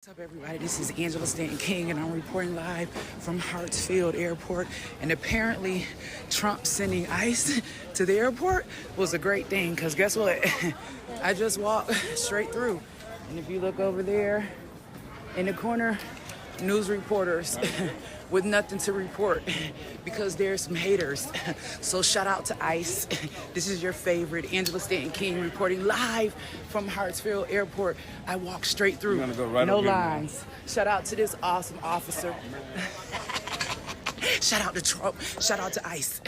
What's up, everybody? This is Angela Stanton King, and I'm reporting live from Hartsfield Airport. And apparently, Trump sending ICE to the airport was a great thing, because guess what? I just walked straight through. And if you look over there in the corner, news reporters with nothing to report because there's some haters. So shout out to ICE. This is your favorite Angela Stanton King reporting live from Hartsfield Airport. I walked straight through, no lines. Shout out to this awesome officer. Shout out to Trump. Shout out to ICE.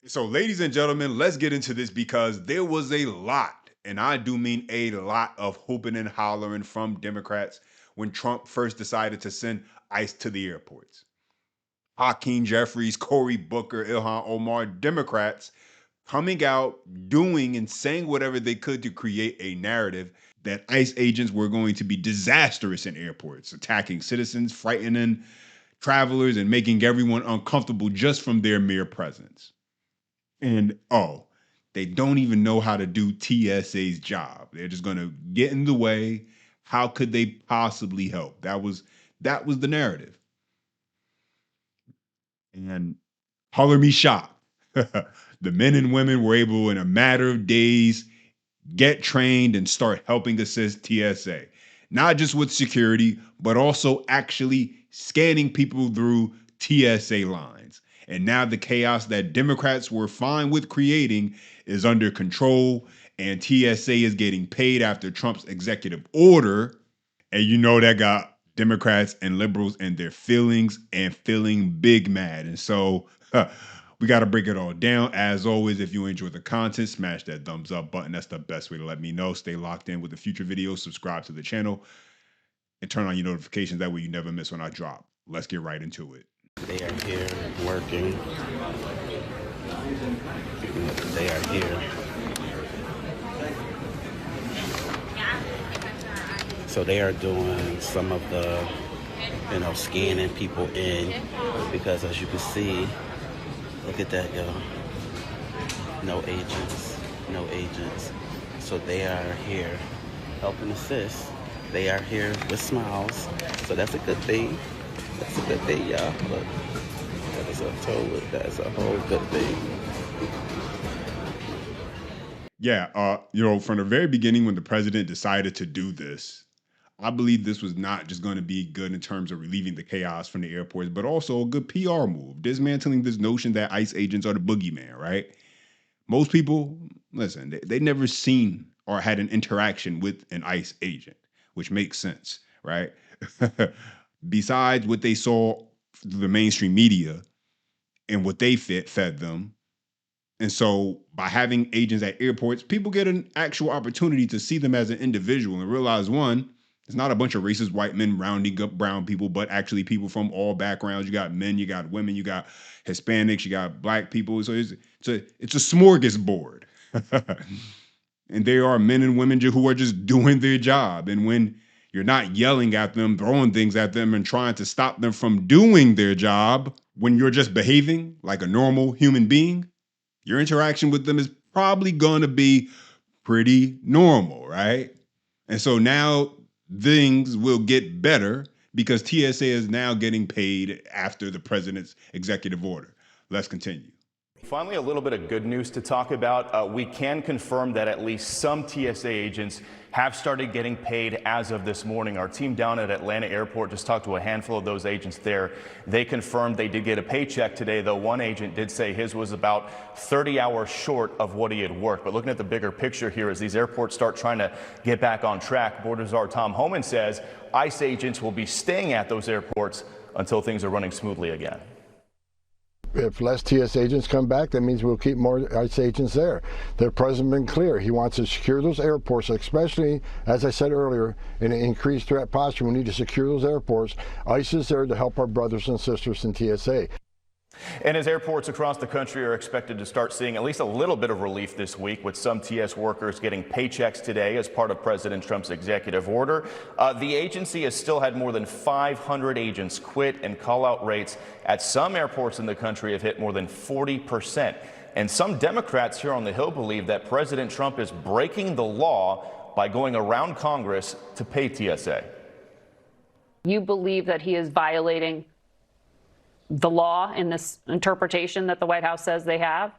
So ladies and gentlemen, let's get into this because there was a lot, and I do mean a lot, of hooping and hollering from Democrats when Trump first decided to send ICE to the airports. Hakeem Jeffries, Cory Booker, Ilhan Omar, Democrats coming out, doing and saying whatever they could to create a narrative that ICE agents were going to be disastrous in airports, attacking citizens, frightening travelers, and making everyone uncomfortable just from their mere presence. And they don't even know how to do TSA's job. They're just going to get in the way. How could they possibly help? That was the narrative. And color me shocked. The men and women were able, in a matter of days, get trained and start helping assist TSA. Not just with security, but also actually scanning people through TSA lines. And now the chaos that Democrats were fine with creating is under control, and TSA is getting paid after Trump's executive order. And you know that got Democrats and liberals and their feelings and feeling big mad. And so we got to break it all down. As always, if you enjoy the content, smash that thumbs up button. That's the best way to let me know. Stay locked in with the future videos. Subscribe to the channel and turn on your notifications. That way you never miss when I drop. Let's get right into it. They are here working. They are here. So they are doing some of the, scanning people in, because as you can see, look at that, y'all. No agents, no agents. So they are here helping assist. They are here with smiles. So that's a good thing. That's a good thing, y'all. Look, that's a whole good thing. Yeah, from the very beginning when the president decided to do this, I believe this was not just going to be good in terms of relieving the chaos from the airports, but also a good PR move, dismantling this notion that ICE agents are the boogeyman, right? Most people, listen, they never seen or had an interaction with an ICE agent, which makes sense, right? Besides what they saw through the mainstream media and what they fed them. And so by having agents at airports, people get an actual opportunity to see them as an individual and realize, one, it's not a bunch of racist white men rounding up brown people, but actually people from all backgrounds. You got men, you got women, you got Hispanics, you got black people. So it's a smorgasbord. And there are men and women who are just doing their job. And when you're not yelling at them, throwing things at them, and trying to stop them from doing their job, when you're just behaving like a normal human being, your interaction with them is probably going to be pretty normal, right? And so now things will get better because TSA is now getting paid after the president's executive order. Let's continue. Finally, a little bit of good news to talk about. We can confirm that at least some TSA agents have started getting paid as of this morning. Our team down at Atlanta Airport just talked to a handful of those agents there. They confirmed they did get a paycheck today, though one agent did say his was about 30 hours short of what he had worked. But looking at the bigger picture here, as these airports start trying to get back on track, Border Czar Tom Homan says ICE agents will be staying at those airports until things are running smoothly again. If less TS agents come back, that means we'll keep more ICE agents there. The president has been clear. He wants to secure those airports, especially, as I said earlier, in an increased threat posture. We need to secure those airports. ICE is there to help our brothers and sisters in TSA. And as airports across the country are expected to start seeing at least a little bit of relief this week, with some TS workers getting paychecks today as part of President Trump's executive order, the agency has still had more than 500 agents quit, and call-out rates at some airports in the country have hit more than 40%. And some Democrats here on the Hill believe that President Trump is breaking the law by going around Congress to pay TSA. You believe that he is violating the law in this interpretation that the White House says they have?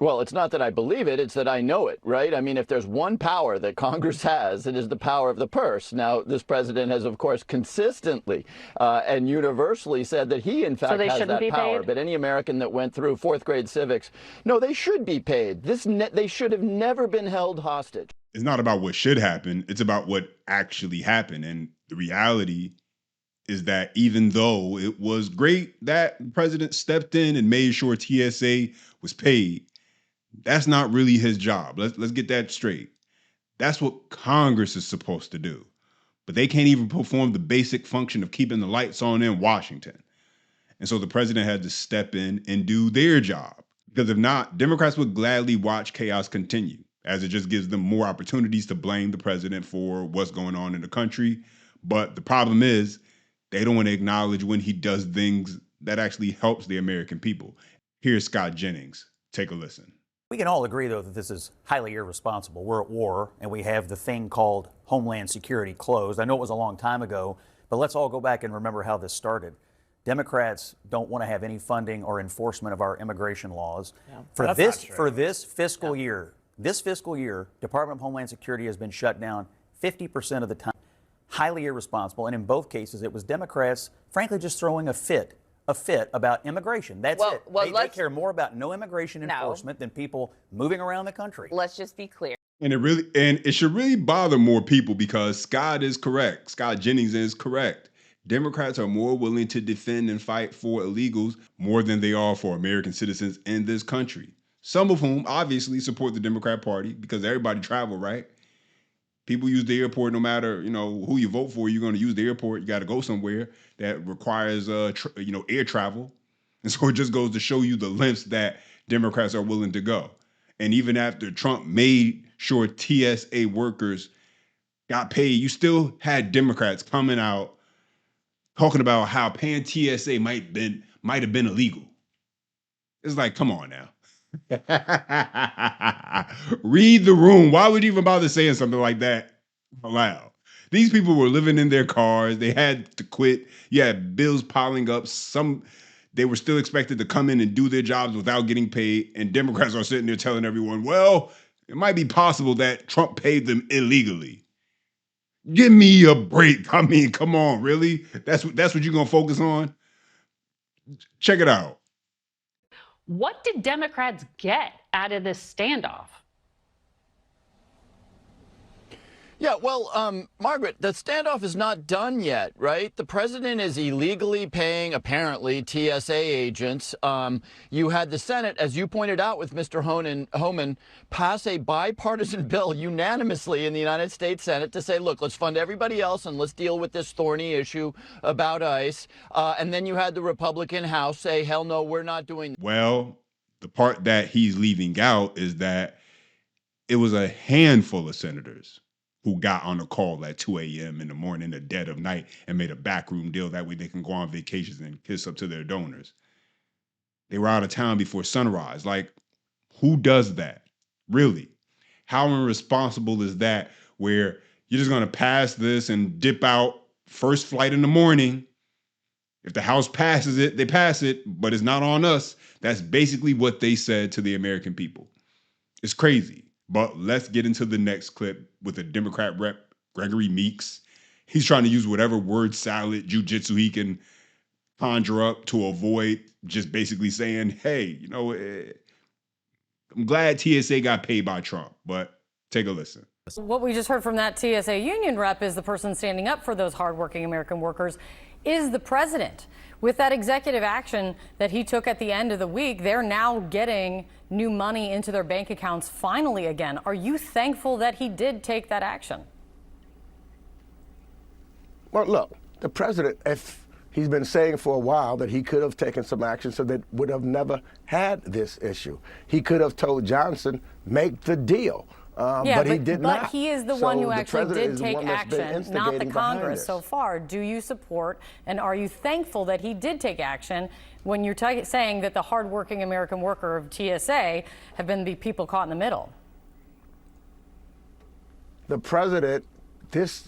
Well, it's not that I believe it, it's that I know it, right? I mean, if there's one power that Congress has, it is the power of the purse. Now, this president has, of course, consistently and universally said that he, in fact, has that power. But any American that went through fourth grade civics, no, they should be paid. They should have never been held hostage. It's not about what should happen. It's about what actually happened. And the reality is that even though it was great that the president stepped in and made sure TSA was paid, that's not really his job. Let's get that straight. That's what Congress is supposed to do. But they can't even perform the basic function of keeping the lights on in Washington. And so the president had to step in and do their job. Because if not, Democrats would gladly watch chaos continue, as it just gives them more opportunities to blame the president for what's going on in the country. But the problem is, they don't want to acknowledge when he does things that actually helps the American people. Here's Scott Jennings. Take a listen. We can all agree, though, that this is highly irresponsible. We're at war, and we have the thing called Homeland Security closed. I know it was a long time ago, but let's all go back and remember how this started. Democrats don't want to have any funding or enforcement of our immigration laws. Yeah. For this fiscal year, Department of Homeland Security has been shut down 50% of the time. Highly irresponsible, and in both cases, it was Democrats, frankly, just throwing a fit about immigration. That's it. They care more about no immigration enforcement than people moving around the country. Let's just be clear. And it should really bother more people, because Scott is correct. Scott Jennings is correct. Democrats are more willing to defend and fight for illegals more than they are for American citizens in this country. Some of whom obviously support the Democrat Party because everybody travel, right? People use the airport no matter, who you vote for. You're going to use the airport. You got to go somewhere that requires, air travel. And so it just goes to show you the lengths that Democrats are willing to go. And even after Trump made sure TSA workers got paid, you still had Democrats coming out talking about how paying TSA might have been illegal. It's like, come on now. Read the room. Why would you even bother saying something like that aloud? These people were living in their cars. They had to quit. You had bills piling up. They were still expected to come in and do their jobs without getting paid. And Democrats are sitting there telling everyone, well, it might be possible that Trump paid them illegally. Give me a break. I mean, come on, really? That's what you're going to focus on? Check it out. What did Democrats get out of this standoff? Yeah, well, Margaret, the standoff is not done yet, right? The president is illegally paying, apparently, TSA agents. You had the Senate, as you pointed out with Mr. Homan, pass a bipartisan bill unanimously in the United States Senate to say, look, let's fund everybody else and let's deal with this thorny issue about ICE. And then you had the Republican House say, hell no, we're not doing that. Well, the part that he's leaving out is that it was a handful of senators who got on a call at 2 a.m. in the morning, the dead of night, and made a backroom deal. That way they can go on vacations and kiss up to their donors. They were out of town before sunrise. Like, who does that? Really? How irresponsible is that, where you're just going to pass this and dip out first flight in the morning? If the House passes it, they pass it, but it's not on us. That's basically what they said to the American people. It's crazy. But let's get into the next clip with a Democrat rep, Gregory Meeks. He's trying to use whatever word salad, jujitsu he can conjure up to avoid just basically saying, hey, I'm glad TSA got paid by Trump, but take a listen. What we just heard from that TSA union rep is the person standing up for those hardworking American workers is the president. With that executive action that he took at the end of the week, they're now getting new money into their bank accounts finally again. Are you thankful that he did take that action? Well, look, the president, if he's been saying for a while that he could have taken some action so that would have never had this issue. He could have told Johnson, make the deal. But he did not. But he is the one who actually did take action, not the Congress so far. Do you support and are you thankful that he did take action when you're saying that the hardworking American worker of TSA have been the people caught in the middle? The president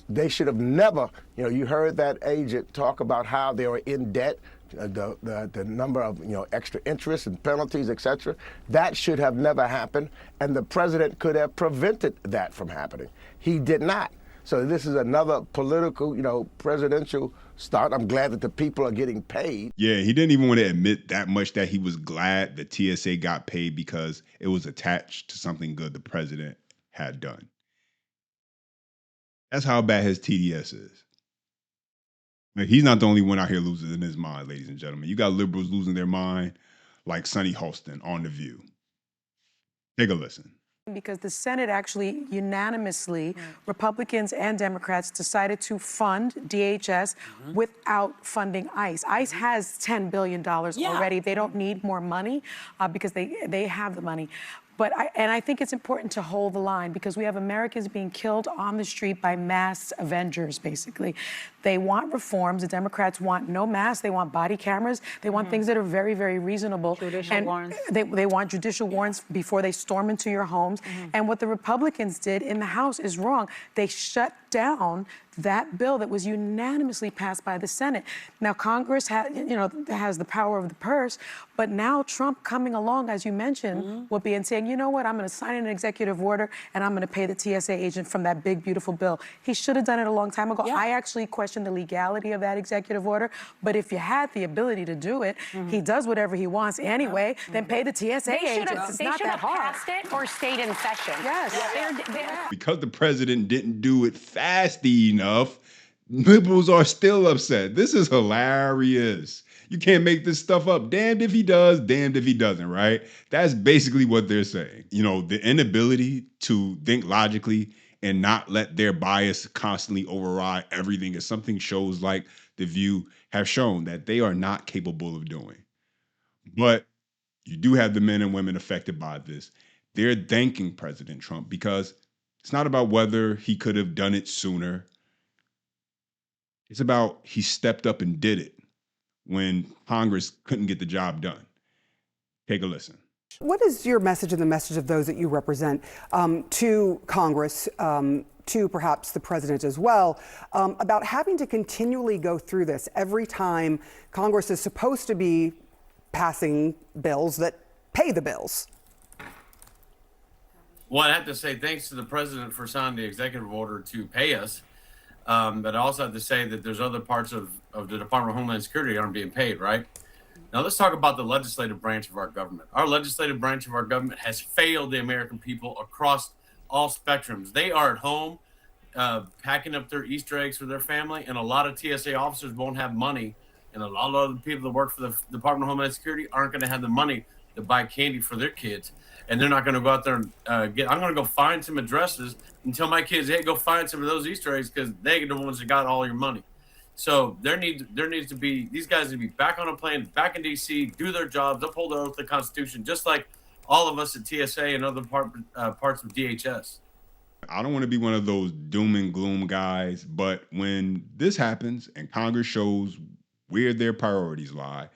they should have never, you heard that agent talk about how they were in debt, the number of, extra interest and penalties, etc. That should have never happened, and the president could have prevented that from happening. He did not. So this is another political, presidential stunt. I'm glad that the people are getting paid. Yeah, he didn't even want to admit that much that he was glad the TSA got paid because it was attached to something good the president had done. That's how bad his TDS is. Like, he's not the only one out here losing his mind, ladies and gentlemen. You got liberals losing their mind like Sonny Holston on The View. Take a listen. Because the Senate actually unanimously, Republicans and Democrats, decided to fund DHS without funding ICE. ICE has $10 billion already. They don't need more money because they have the money. But I think it's important to hold the line because we have Americans being killed on the street by masked avengers, basically. They want reforms. The Democrats want no masks. They want body cameras. They want things that are very, very reasonable. Judicial warrants. They want judicial warrants before they storm into your homes. And what the Republicans did in the House is wrong. They shut down that bill that was unanimously passed by the Senate. Now, Congress has the power of the purse, but now Trump coming along, as you mentioned, will be and saying, you know what, I'm going to sign an executive order and I'm going to pay the TSA agent from that big, beautiful bill. He should have done it a long time ago. I actually question the legality of that executive order, but if you had the ability to do it, he does whatever he wants anyway, then pay the TSA agents. It's not that hard. Passed it or stayed in session. Yes. Because the president didn't do it fast enough, liberals are still upset. This is hilarious. You can't make this stuff up. Damned if he does, damned if he doesn't, right? That's basically what they're saying. The inability to think logically and not let their bias constantly override everything is something shows like The View have shown that they are not capable of doing. But you do have the men and women affected by this. They're thanking President Trump because it's not about whether he could have done it sooner. It's about he stepped up and did it when Congress couldn't get the job done. Take a listen. What is your message and the message of those that you represent to Congress, to perhaps the president as well, about having to continually go through this every time Congress is supposed to be passing bills that pay the bills? Well, I have to say thanks to the president for signing the executive order to pay us. But I also have to say that there's other parts of the Department of Homeland Security that aren't being paid, right? Now, let's talk about the legislative branch of our government. Our legislative branch of our government has failed the American people across all spectrums. They are at home packing up their Easter eggs for their family, and a lot of TSA officers won't have money, and a lot of other people that work for the Department of Homeland Security aren't going to have the money to buy candy for their kids. And they're not going to go out there and I'm going to go find some addresses and tell my kids, hey, go find some of those Easter eggs because they're the ones that got all your money. So there needs to be, these guys need to be back on a plane, back in D.C., do their jobs, uphold the oath of the Constitution, just like all of us at TSA and other parts of DHS. I don't want to be one of those doom and gloom guys, but when this happens and Congress shows where their priorities lie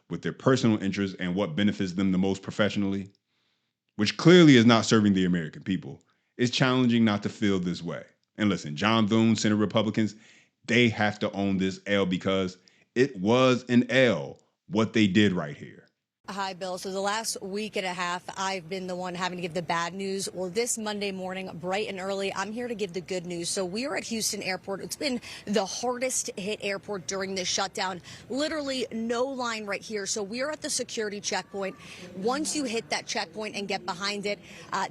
with their personal interests and what benefits them the most professionally, which clearly is not serving the American people, it's challenging not to feel this way. And listen, John Thune, Senate Republicans, they have to own this L because it was an L, what they did right here. Hi, Bill. So the last week and a half, I've been the one having to give the bad news. Well, this Monday morning, bright and early, I'm here to give the good news. So we are at Houston Airport. It's been the hardest hit airport during this shutdown. Literally no line right here. So we are at the security checkpoint. Once you hit that checkpoint and get behind it,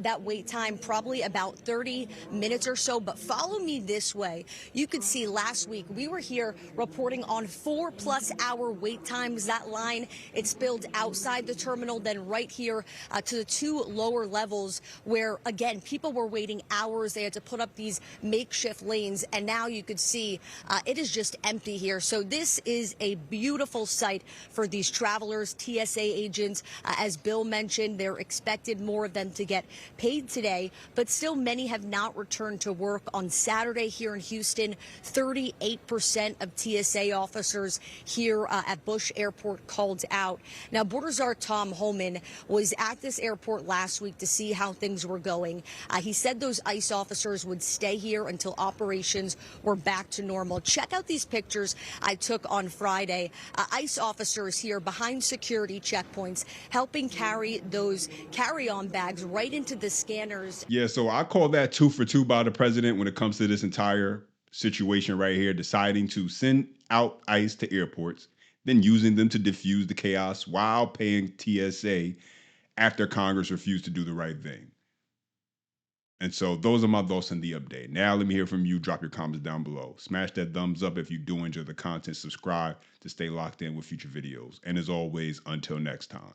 that wait time probably about 30 minutes or so. But follow me this way. You could see last week we were here reporting on 4+ hour wait times. That line, it spilled outside the terminal, then right here to the 2 lower levels where, again, people were waiting hours. They had to put up these makeshift lanes, and now you could see it is just empty here. So this is a beautiful sight for these travelers, TSA agents. As Bill mentioned, they're expected more of them to get paid today, but still many have not returned to work. On Saturday here in Houston, 38% of TSA officers here at Bush Airport called out. Now, Border Here's our Tom Homan, was at this airport last week to see how things were going. He said those ICE officers would stay here until operations were back to normal. Check out these pictures I took on Friday. ICE officers here behind security checkpoints helping carry those carry-on bags right into the scanners. Yeah, so I call that 2 for 2 by the president when it comes to this entire situation right here, deciding to send out ICE to airports, then using them to diffuse the chaos while paying TSA after Congress refused to do the right thing. And so those are my thoughts on the update. Now let me hear from you. Drop your comments down below. Smash that thumbs up if you do enjoy the content. Subscribe to stay locked in with future videos. And as always, until next time.